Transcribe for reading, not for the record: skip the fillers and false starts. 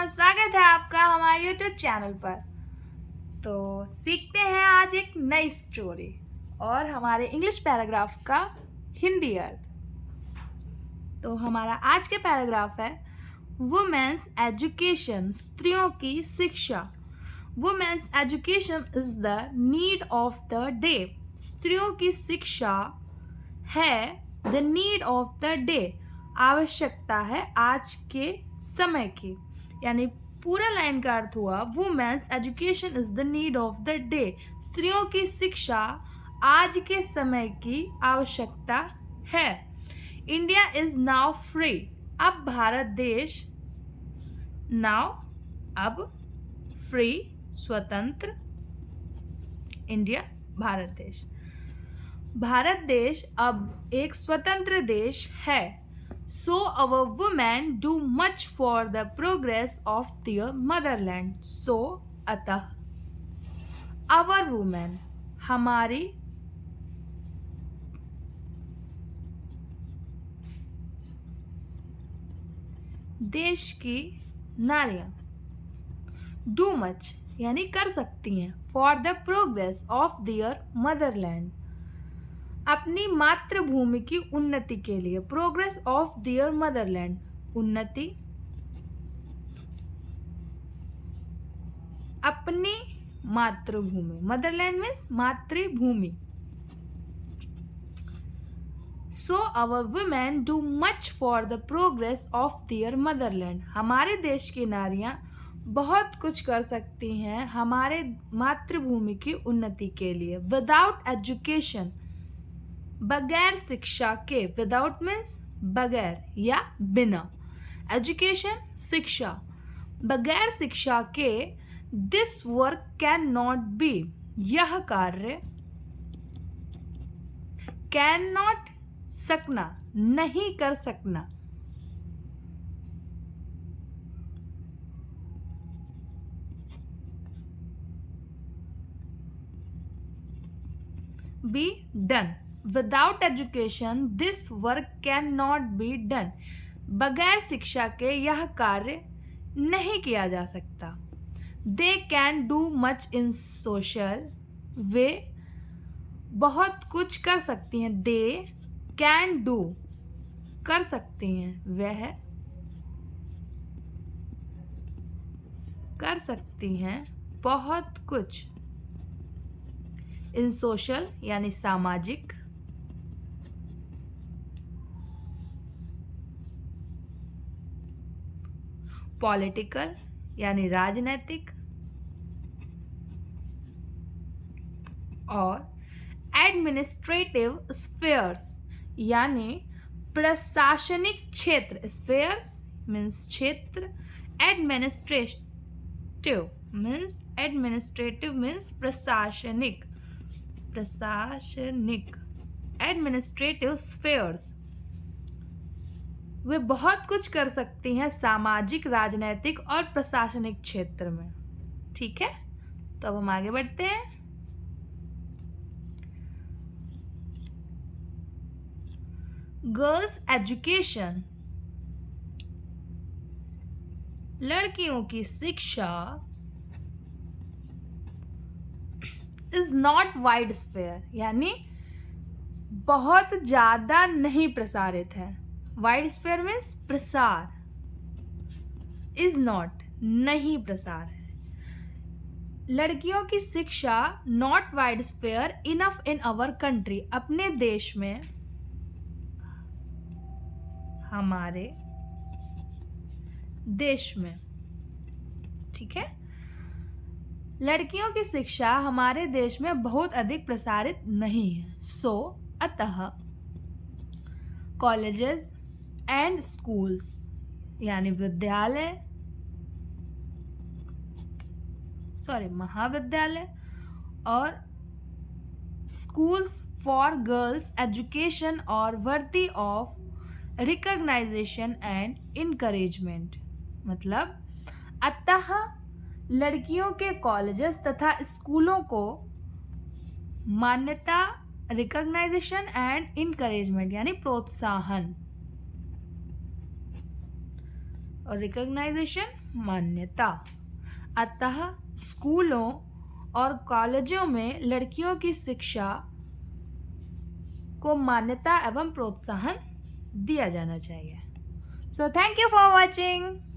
स्वागत है आपका हमारे YouTube चैनल पर। तो सीखते हैं आज एक नई स्टोरी और हमारे इंग्लिश पैराग्राफ का हिंदी अर्थ। तो हमारा आज के पैराग्राफ है वुमेन्स एजुकेशन, स्त्रियों की शिक्षा। Women's education is the need of the day. स्त्रियों की शिक्षा है the need of the day, आवश्यकता है आज के समय की। यानी पूरा लाइन का अर्थ हुआ women's education is the need of the day. स्त्रियों की शिक्षा आज के समय की आवश्यकता है। India is now free. अब भारत देश, नाउ अब, फ्री स्वतंत्र, इंडिया भारत देश। भारत देश अब एक स्वतंत्र देश है। So our women do much for the progress of their motherland. So अतः our women, हमारी देश की नारियां do much यानी कर सकती हैं for the progress of their motherland, अपनी मातृभूमि की उन्नति के लिए। प्रोग्रेस ऑफ देयर मदरलैंड, उन्नति अपनी मातृभूमि। मदरलैंड मीन्स मातृभूमि। So our women do much for the progress of their motherland. हमारे देश की नारियां बहुत कुछ कर सकती हैं हमारे मातृभूमि की उन्नति के लिए। विदाउट एजुकेशन, बगैर शिक्षा के। विदाउट मीन्स बगैर या बिना। एजुकेशन शिक्षा, बगैर शिक्षा के। This work can not be, यह कार्य। कैन नॉट सकना, नहीं कर सकना। Be done. Without education this work can not be done. बगैर शिक्षा के यह कार्य नहीं किया जा सकता। They can do much in social, वे बहुत कुछ कर सकती हैं। दे कैन डू, कर सकती हैं, वह कर सकती हैं बहुत कुछ। इन सोशल यानी सामाजिक, पॉलिटिकल यानी राजनैतिक, और एडमिनिस्ट्रेटिव स्फेयर्स यानी प्रशासनिक क्षेत्र। स्फेयर्स मीन्स क्षेत्र, एडमिनिस्ट्रेटिव मीन्स प्रशासनिक, एडमिनिस्ट्रेटिव स्फेयर्स। वे बहुत कुछ कर सकती हैं सामाजिक, राजनैतिक और प्रशासनिक क्षेत्र में। ठीक है, तो अब हम आगे बढ़ते हैं। गर्ल्स एजुकेशन, लड़कियों की शिक्षा इज नॉट वाइड स्फेयर यानी बहुत ज्यादा नहीं प्रसारित है। वाइड स्फेयर मीन्स प्रसार, इज नॉट नहीं प्रसार है। लड़कियों की शिक्षा not wide sphere enough in our country, अपने देश में, हमारे देश में। ठीक है, लड़कियों की शिक्षा हमारे देश में बहुत अधिक प्रसारित नहीं है। सो अतः कॉलेजेस एंड स्कूल्स यानी विद्यालय, महाविद्यालय और स्कूल्स फॉर गर्ल्स एजुकेशन और worthy of recognition and encouragement. मतलब अतः लड़कियों के कॉलेजेस तथा स्कूलों को मान्यता, रिकॉग्नाइजेशन एंड इनकरेजमेंट यानी प्रोत्साहन और रिकॉग्नाइजेशन मान्यता। अतः स्कूलों और कॉलेजों में लड़कियों की शिक्षा को मान्यता एवं प्रोत्साहन दिया जाना चाहिए। So thank you for watching.